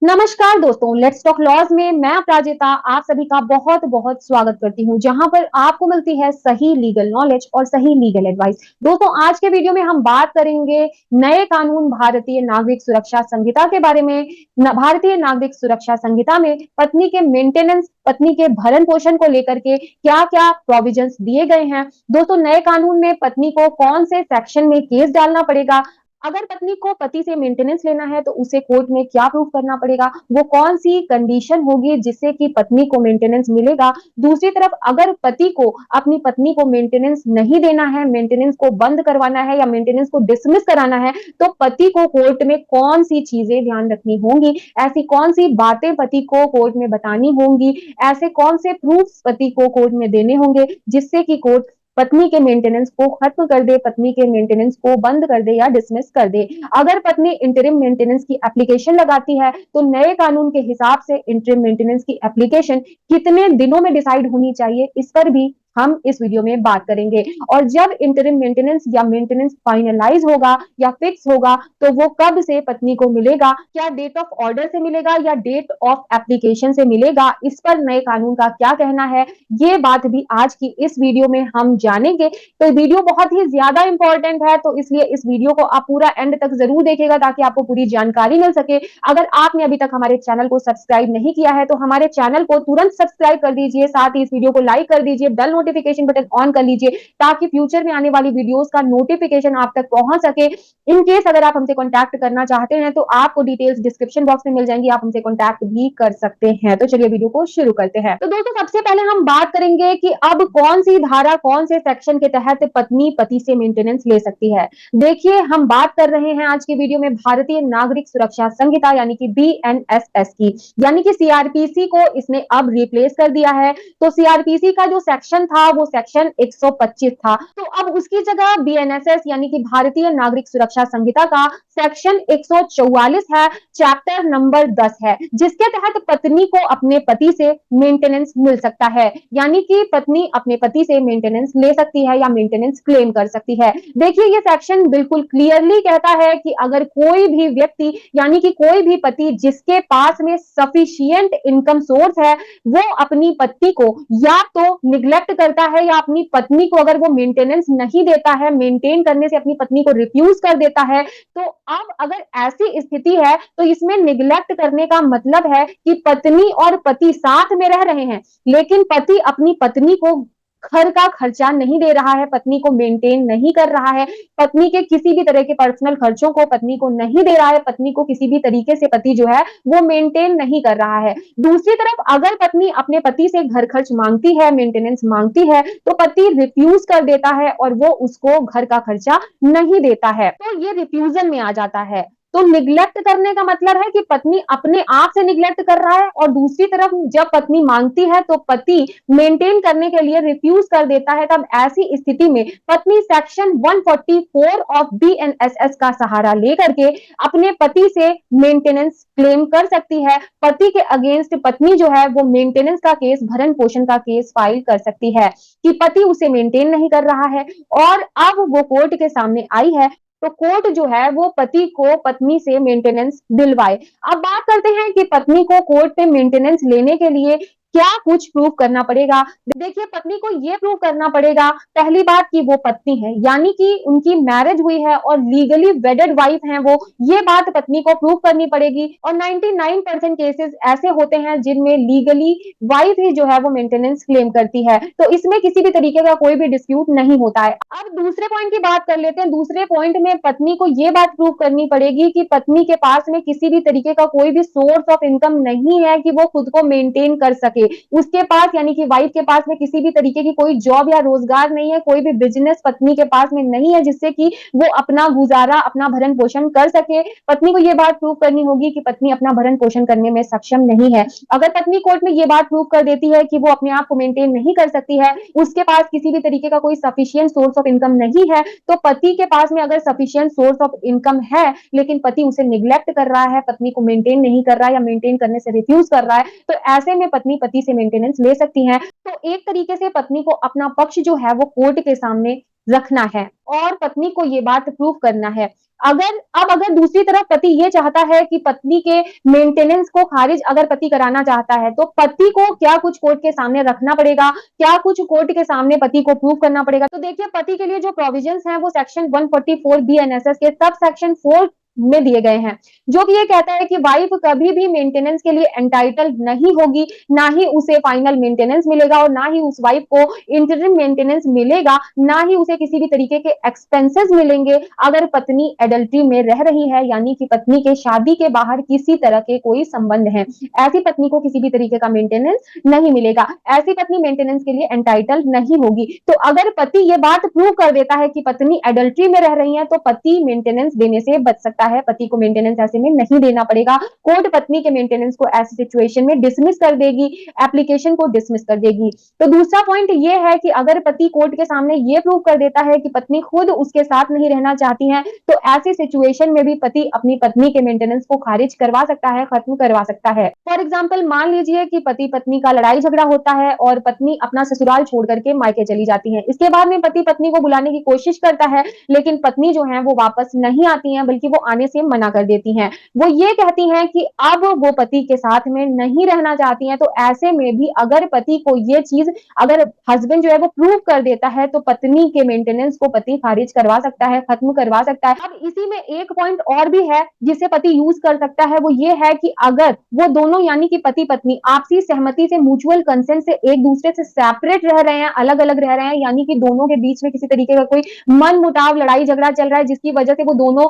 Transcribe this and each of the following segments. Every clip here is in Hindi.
नमस्कार दोस्तों, लेट्स टॉक लॉज में मैं अपराजिता आप सभी का बहुत बहुत स्वागत करती हूँ, जहां पर आपको मिलती है सही लीगल नॉलेज और सही लीगल एडवाइस। दोस्तों, आज के वीडियो में हम बात करेंगे नए कानून भारतीय नागरिक सुरक्षा संहिता के बारे में। भारतीय नागरिक सुरक्षा संहिता में पत्नी के मेंटेनेंस, पत्नी के भरण पोषण को लेकर के क्या क्या प्रोविजंस दिए गए हैं। दोस्तों, नए कानून में पत्नी को कौन से सेक्शन में केस डालना पड़ेगा, अगर पत्नी को पति से मेंटेनेंस लेना है तो उसे कोर्ट में क्या प्रूफ करना पड़ेगा, वो कौन सी कंडीशन होगी जिससे कि पत्नी को मेंटेनेंस मिलेगा। दूसरी तरफ अगर पति को अपनी पत्नी को मेंटेनेंस नहीं देना है, मेंटेनेंस को बंद करवाना है या मेंटेनेंस को डिसमिस कराना है, तो पति को कोर्ट में कौन सी चीजें ध्यान रखनी होंगी, ऐसी कौन सी बातें पति को कोर्ट में बतानी होंगी, ऐसे कौन से प्रूफ पति को कोर्ट में देने होंगे जिससे कि कोर्ट पत्नी के मेंटेनेंस को खत्म कर दे, पत्नी के मेंटेनेंस को बंद कर दे या डिसमिस कर दे। अगर पत्नी इंटरिम मेंटेनेंस की एप्लीकेशन लगाती है तो नए कानून के हिसाब से इंटरिम मेंटेनेंस की एप्लीकेशन कितने दिनों में डिसाइड होनी चाहिए, इस पर भी हम इस वीडियो में बात करेंगे। और जब इंटरिम मेंटेनेंस या मेंटेनेंस फाइनलाइज होगा या फिक्स होगा तो वो कब से पत्नी को मिलेगा, क्या डेट ऑफ ऑर्डर से मिलेगा या डेट ऑफ एप्लीकेशन से मिलेगा, इस पर नए कानून का क्या कहना है, ये बात भी आज की इस वीडियो में हम जानेंगे। तो वीडियो बहुत ही ज्यादा इंपॉर्टेंट है, तो इसलिए इस वीडियो को आप पूरा एंड तक जरूर देखिएगा ताकि आपको पूरी जानकारी मिल सके। अगर आपने अभी तक हमारे चैनल को सब्सक्राइब नहीं किया है तो हमारे चैनल को तुरंत सब्सक्राइब कर दीजिए, साथ ही इस वीडियो को लाइक कर दीजिए, बेल नोटिफिकेशन बटन ऑन कर लीजिए ताकि फ्यूचर में आने वाली वीडियोस का नोटिफिकेशन आप तक पहुंच सके। इन केस अगर आप हमसे कॉन्टैक्ट करना चाहते हैं तो आपको डिटेल्स डिस्क्रिप्शन बॉक्स में मिल जाएंगी, आप हमसे कॉन्टैक्ट भी कर सकते हैं। तो चलिए वीडियो को शुरू करते हैं। तो दोस्तों, सबसे पहले हम बात करेंगे कि अब कौन सी धारा, कौन से सेक्शन के तहत पत्नी पति से मेंटेनेंस ले सकती है। देखिए, हम बात कर रहे हैं आज की वीडियो में भारतीय नागरिक सुरक्षा संहिता यानी कि बीएनएसएस की, यानी कि सीआरपीसी को इसने अब रिप्लेस कर दिया है। तो सीआरपीसी का जो सेक्शन था वो सेक्शन 125 था, तो अब उसकी जगह बीएनएसएस यानी कि भारतीय नागरिक सुरक्षा संहिता का सेक्शन 144 है, चैप्टर नंबर 10 है, जिसके तहत पत्नी को अपने पति से मेंटेनेंस मिल सकता है, यानी कि पत्नी अपने पति से मेंटेनेंस ले सकती है या मेंटेनेंस क्लेम कर सकती है। देखिए, ये सेक्शन बिल्कुल क्लियरली कहता है कि अगर कोई भी व्यक्ति यानी कि कोई भी पति जिसके पास में सफिशिएंट इनकम सोर्स है, वो अपनी पत्नी को या तो निग्लेक्ट करता है या अपनी पत्नी को अगर वो मेंटेनेंस नहीं देता है, मेंटेन करने से अपनी पत्नी को रिफ्यूज कर देता है, तो अब अगर ऐसी स्थिति है तो इसमें निग्लेक्ट करने का मतलब है कि पत्नी और पति साथ में रह रहे हैं लेकिन पति अपनी पत्नी को घर का खर्चा नहीं दे रहा है, पत्नी को मेंटेन नहीं कर रहा है, पत्नी के किसी भी तरह के पर्सनल खर्चों को पत्नी को नहीं दे रहा है, पत्नी को किसी भी तरीके से पति जो है वो मेंटेन नहीं कर रहा है। दूसरी तरफ अगर पत्नी अपने पति से घर खर्च मांगती है, मेंटेनेंस मांगती है, तो पति रिफ्यूज कर देता है और वो उसको घर का खर्चा नहीं देता है, तो ये रिफ्यूजल में आ जाता है। तो निग्लेक्ट करने का मतलब है कि पत्नी अपने आप से निग्लेक्ट कर रहा है, और दूसरी तरफ जब पत्नी मांगती है तो पति मेंटेन करने के लिए रिफ्यूज कर देता है। तब ऐसी स्थिति में पत्नी सेक्शन 144 ऑफ बीएनएसएस का सहारा लेकर के अपने पति से मेंटेनेंस क्लेम कर सकती है। पति के अगेंस्ट पत्नी जो है वो मेंटेनेंस का केस, भरण पोषण का केस फाइल कर सकती है कि पति उसे मेंटेन नहीं कर रहा है और अब वो कोर्ट के सामने आई है, तो कोर्ट जो है वो पति को पत्नी से मेंटेनेंस दिलवाए। अब बात करते हैं कि पत्नी को कोर्ट में मेंटेनेंस लेने के लिए क्या कुछ प्रूफ करना पड़ेगा। देखिए, पत्नी को यह प्रूफ करना पड़ेगा, पहली बात कि वो पत्नी है, यानी कि उनकी मैरिज हुई है और लीगली वेडेड वाइफ है वो, ये बात पत्नी को प्रूफ करनी पड़ेगी। और 99% केसेस ऐसे होते हैं जिनमें लीगली वाइफ ही जो है वो मेंटेनेंस क्लेम करती है, तो इसमें किसी भी तरीके का कोई भी डिस्प्यूट नहीं होता है। अब दूसरे पॉइंट की बात कर लेते हैं। दूसरे पॉइंट में पत्नी को यह बात प्रूफ करनी पड़ेगी कि पत्नी के पास में किसी भी तरीके का कोई भी सोर्स ऑफ इनकम नहीं है कि वो खुद को मेंटेन कर सके। उसके पास यानी कि वाइफ के पास में किसी भी तरीके की कोई जॉब या रोजगार नहीं है, कोई भी बिजनेस पत्नी के पास में नहीं है जिससे कि वो अपना गुजारा, अपना भरण पोषण कर सके। पत्नी को यह बात प्रूव करनी होगी कि पत्नी अपना भरण पोषण करने में सक्षम नहीं है। अगर पत्नी कोर्ट में यह बात प्रूव कर देती है कि वो अपने आप को मेंटेन नहीं कर सकती है, उसके पास किसी भी तरीके का कोई सफिशिएंट सोर्स ऑफ इनकम नहीं है, तो पति के पास में अगर सफिशिएंट सोर्स ऑफ इनकम है लेकिन पति उसे निग्लेक्ट कर रहा है, पत्नी को मेंटेन नहीं कर रहा है या मेंटेन करने से रिफ्यूज कर रहा है, तो ऐसे में पत्नी पति से मेंटेनेंस ले सकती हैं। तो एक तरीके से पत्नी को अपना पक्ष जो है वो कोर्ट के सामने रखना है और पत्नी को ये बात प्रूव करना है। अगर दूसरी तरफ पति ये चाहता है कि पत्नी के मेंटेनेंस को खारिज अगर पति कराना चाहता है, तो पति को क्या कुछ कोर्ट के सामने रखना पड़ेगा, क्या कुछ कोर्ट के सामने पति को प्रूव करना पड़ेगा। तो देखिए, पति के लिए जो प्रोविजंस हैं वो सेक्शन 144 बी एनएसएस के सब सेक्शन 4 में दिए गए हैं, जो कि ये कहता है कि वाइफ कभी भी मेंटेनेंस के लिए एंटाइटल्ड नहीं होगी, ना ही उसे फाइनल मेंटेनेंस मिलेगा और ना ही उस वाइफ को इंटरिम मेंटेनेंस मिलेगा, ना ही उसे किसी भी तरीके के एक्सपेंसेस मिलेंगे अगर पत्नी एडल्ट्री में रह रही है, यानी कि पत्नी के शादी के बाहर किसी तरह के कोई संबंध है। ऐसी पत्नी को किसी भी तरीके का मेंटेनेंस नहीं मिलेगा, ऐसी पत्नी मेंटेनेंस के लिए एंटाइटल्ड नहीं होगी। तो अगर पति ये बात प्रूव कर देता है कि पत्नी एडल्ट्री में रह रही है, तो पति मेंटेनेंस देने से बच सकता है, पति को मेंटेनेंस ऐसे में नहीं देना पड़ेगा। कोर्ट पत्नी के मेंटेनेंस को ऐसी सिचुएशन में डिसमिस कर देगी, एप्लीकेशन को डिसमिस कर देगी। तो दूसरा पॉइंट ये है कि अगर पति कोर्ट के सामने ये प्रूव कर देता है कि पत्नी खुद उसके साथ नहीं रहना चाहती है, तो ऐसी सिचुएशन में भी पति अपनी पत्नी के मेंटेनेंस को खारिज करवा सकता है, खत्म करवा सकता है। फॉर एग्जाम्पल, मान लीजिए कि पति पत्नी का लड़ाई झगड़ा होता है और पत्नी अपना ससुराल छोड़ करके मायके चली जाती है। इसके बाद में पति पत्नी को बुलाने की कोशिश करता है, लेकिन पत्नी जो है वो वापस नहीं आती है, बल्कि वो आने से मना कर देती हैं। वो ये कहती हैं कि अब वो पति के साथ में नहीं रहना चाहती हैं। तो ऐसे में भी अगर पति को ये चीज, अगर हस्बैंड जो है वो प्रूव कर देता है, तो पत्नी के मेंटेनेंस को पति खारिज करवा सकता है, खत्म करवा सकता है। अब इसी में एक पॉइंट और भी है जिसे पति यूज कर सकता है, वो ये है कि अगर वो दोनों यानी कि पति पत्नी आपसी सहमति से, म्यूचुअल कंसेंट से एक दूसरे से सेपरेट रह रहे हैं, अलग अलग रह रहे हैं, यानी कि दोनों के बीच में किसी तरीके का कोई मन मुटाव, लड़ाई झगड़ा चल रहा है, जिसकी वजह से वो दोनों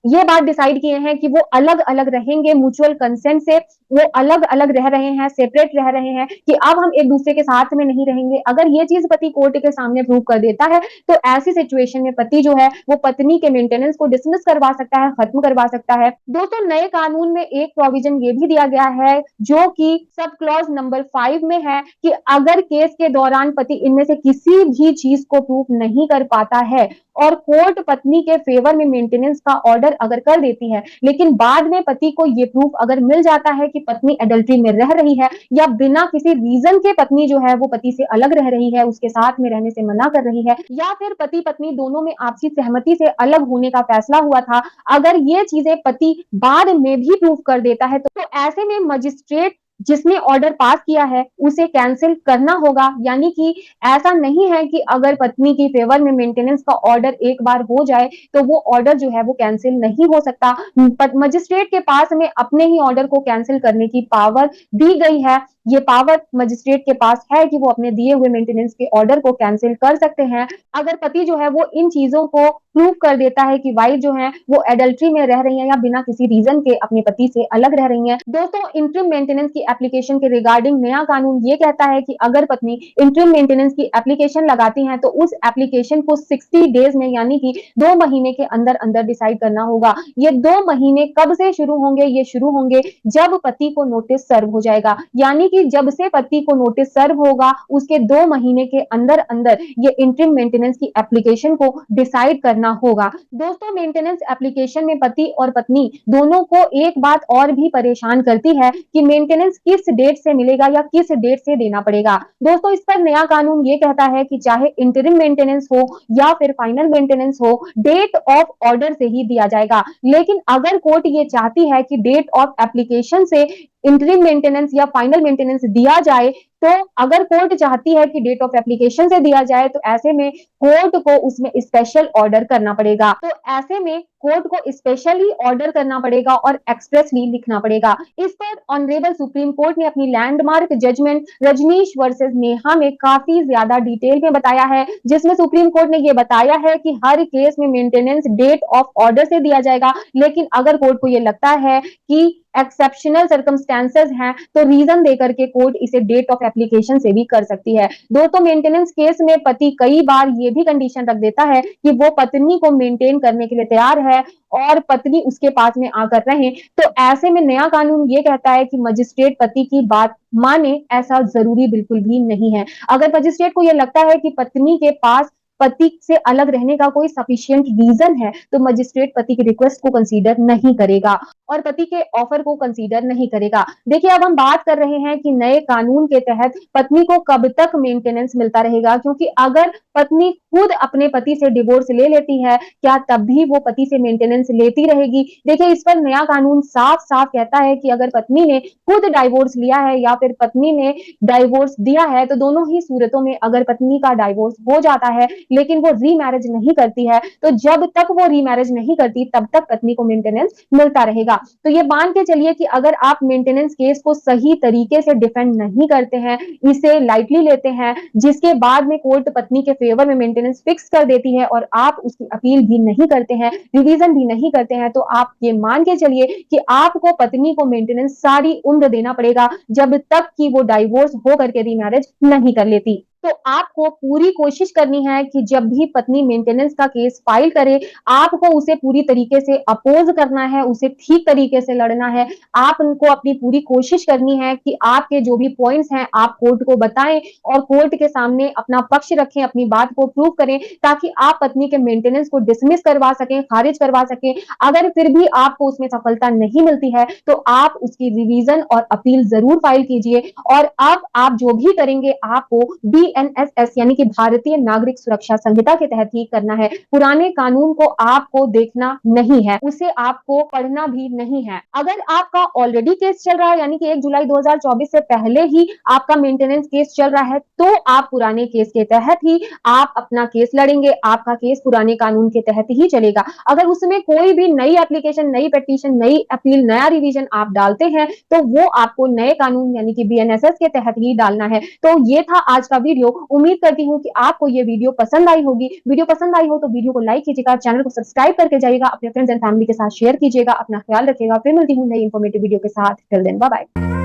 ये बात डिसाइड किए हैं कि वो अलग अलग रहेंगे, म्यूचुअल कंसेंट से वो अलग अलग रह रहे हैं, सेपरेट रह रहे हैं, कि अब हम एक दूसरे के साथ में नहीं रहेंगे। अगर ये चीज पति कोर्ट के सामने प्रूव कर देता है, तो ऐसी सिचुएशन में पति जो है वो पत्नी के मेंटेनेंस को डिसमिस करवा सकता है, खत्म करवा सकता है। दोस्तों, नए कानून में एक प्रोविजन ये भी दिया गया है, जो कि सब क्लॉज नंबर 5 में है, कि अगर केस के दौरान पति इनमें से किसी भी चीज को प्रूव नहीं कर पाता है और कोर्ट पत्नी के फेवर में मेंटेनेंस का ऑर्डर अगर कर देती है, लेकिन बाद में पति को ये प्रूफ अगर मिल जाता है कि पत्नी एडल्ट्री में रह रही है, या बिना किसी रीजन के पत्नी जो है वो पति से अलग रह रही है, उसके साथ में रहने से मना कर रही है, या फिर पति पत्नी दोनों में आपसी सहमति से अलग होने का फैसला हुआ था, अगर ये चीजें पति बाद में भी प्रूफ कर देता है, तो ऐसे में मजिस्ट्रेट जिसने ऑर्डर पास किया है उसे कैंसिल करना होगा। यानी कि ऐसा नहीं है कि अगर पत्नी की फेवर में मेंटेनेंस का ऑर्डर एक बार हो जाए तो वो ऑर्डर जो है वो कैंसिल नहीं हो सकता। मजिस्ट्रेट के पास में अपने ही ऑर्डर को कैंसिल करने की पावर दी गई है। ये पावर मजिस्ट्रेट के पास है कि वो अपने दिए हुए मेंटेनेंस के ऑर्डर को कैंसिल कर सकते हैं, अगर पति जो है वो इन चीजों को प्रूव कर देता है कि वाइफ जो है वो एडल्ट्री में रह रही है या बिना किसी रीजन के अपने पति से अलग रह रही है। दोस्तों, इंटरिम मेंटेनेंस की एप्लीकेशन के रिगार्डिंग नया कानून ये कहता है कि अगर पत्नी इंटरिम मेंटेनेंस की एप्लीकेशन लगाती है, तो उस एप्लीकेशन को 60 डेज में, यानी कि 2 महीने के अंदर अंदर डिसाइड करना होगा। ये 2 महीने कब से शुरू होंगे? ये शुरू होंगे जब पति को नोटिस सर्व हो जाएगा, यानी कि जब से पति को नोटिस सर्व होगा उसके 2 महीने के अंदर अंदर ये इंटरिम मेंटेनेंस की एप्लीकेशन को डिसाइड करना होगा। दोस्तों, मेंटेनेंस एप्लीकेशन में पति और पत्नी दोनों को एक बात और भी परेशान करती है कि मेंटेनेंस किस डेट से मिलेगा या किस डेट से देना पड़ेगा। दोस्तों, इस पर नया कानून ये कहता है कि चाहे इंटरिम मेंटेनेंस हो या फिर फाइनल मेंटेनेंस हो, डेट ऑफ ऑर्डर से ही दिया जाएगा। लेकिन अगर कोर्ट ये चाहती है कि डेट ऑफ एप्लीकेशन से इंटरिम मेंटेनेंस या फाइनल मेंटेनेंस दिया जाए, तो अगर कोर्ट चाहती है कि डेट ऑफ एप्लीकेशन से दिया जाए, तो ऐसे में कोर्ट को उसमें स्पेशल ऑर्डर करना पड़ेगा। तो ऐसे में कोर्ट को स्पेशली ऑर्डर करना पड़ेगा और एक्सप्रेसली लिखना पड़ेगा। इस पर ऑनरेबल सुप्रीम कोर्ट ने अपनी landmark judgment Rajnish versus Neha में काफी ज्यादा डिटेल में बताया है, जिसमें सुप्रीम कोर्ट ने यह बताया है कि हर केस में मेंटेनेंस डेट ऑफ ऑर्डर से दिया जाएगा, लेकिन अगर कोर्ट को यह लगता है कि एक्सेप्शनल सर्कमस्टेंसेस हैं, तो रीजन देकर के कोर्ट इसे डेट ऑफ एप्लीकेशन से भी कर सकती है। दोस्तों, मेंटेनेंस केस में पति कई बार ये भी कंडीशन रख देता है कि वो पत्नी को मेंटेन करने के लिए तैयार है और पत्नी उसके पास में आकर रहे। तो ऐसे में नया कानून ये कहता है कि मजिस्ट्रेट पति की बात माने, ऐसा जरूरी बिल्कुल भी नहीं है। अगर मजिस्ट्रेट को यह लगता है कि पत्नी के पास पति से अलग रहने का कोई सफिशिएंट रीजन है, तो मजिस्ट्रेट पति की रिक्वेस्ट को कंसीडर नहीं करेगा। और पति के ऑफर को कंसीडर नहीं करेगा। देखिए, अब हम बात कर रहे हैं कि नए कानून के तहत पत्नी को कब तक मेंटेनेंस मिलता रहेगा, क्योंकि अगर पत्नी खुद अपने पति से डिवोर्स ले लेती है, क्या तब भी वो पति से मेंटेनेंस लेती रहेगी? देखिए, इस पर नया कानून साफ-साफ कहता है कि अगर पत्नी ने खुद डाइवोर्स लिया है या फिर पत्नी ने डाइवोर्स दिया है, तो दोनों ही सूरतों में अगर पत्नी का डाइवोर्स हो जाता है, लेकिन वो रीमैरिज नहीं करती है, तो जब तक वो रीमैरिज नहीं करती, तब तक पत्नी को मेंटेनेंस मिलता रहेगा। तो ये मान के चलिए कि अगर आप मेंटेनेंस केस को सही तरीके से डिफेंड नहीं करते हैं, इसे लाइटली लेते हैं, जिसके बाद में कोर्ट पत्नी के फेवर में मेंटेनेंस फिक्स कर देती है और आप उसकी अपील भी नहीं करते हैं, रिवीजन भी नहीं करते हैं, तो आप ये मान के चलिए कि आपको पत्नी को मेंटेनेंस सारी उम्र देना पड़ेगा, जब तक कि वो डाइवोर्स हो करके रीमैरिज नहीं कर लेती। तो आपको पूरी कोशिश करनी है कि जब भी पत्नी मेंटेनेंस का केस फाइल करे, आपको उसे पूरी तरीके से अपोज करना है, उसे ठीक तरीके से लड़ना है। आप उनको अपनी पूरी कोशिश करनी है कि आपके जो भी पॉइंट्स हैं, आप कोर्ट को बताएं और कोर्ट के सामने अपना पक्ष रखें, अपनी बात को प्रूव करें, ताकि आप पत्नी के मेंटेनेंस को डिसमिस करवा सकें, खारिज करवा सकें। अगर फिर भी आपको उसमें सफलता नहीं मिलती है, तो आप उसकी रिवीजन और अपील जरूर फाइल कीजिए। और अब आप जो भी करेंगे, आपको बीएनएसएस यानी कि भारतीय नागरिक सुरक्षा संहिता के तहत ही करना है। पुराने कानून को आपको देखना नहीं है, उसे आपको पढ़ना भी नहीं है। अगर आपका ऑलरेडी केस चल रहा है, यानी कि 1 जुलाई 2024 से पहले ही आपका मेंटेनेंस केस चल रहा है, तो आप पुराने केस के तहत ही आप अपना केस लड़ेंगे, आपका केस पुराने कानून के तहत ही चलेगा। अगर उसमें कोई भी नई एप्लीकेशन, नई पिटीशन, नई अपील, नया रिवीजन आप डालते हैं, तो वो आपको नए कानून यानी कि बीएनएसएस के तहत ही डालना है। तो ये था आज का वीडियो। उम्मीद करती हूँ कि आपको ये वीडियो पसंद आई होगी। वीडियो पसंद आई हो तो वीडियो को लाइक कीजिएगा, चैनल को सब्सक्राइब करके जाइएगा, अपने फ्रेंड्स एंड फैमिली के साथ शेयर कीजिएगा। अपना ख्याल रखिएगा। फिर मिलती हूँ नई इंफॉर्मेटिव वीडियो के साथ। Till then bye bye.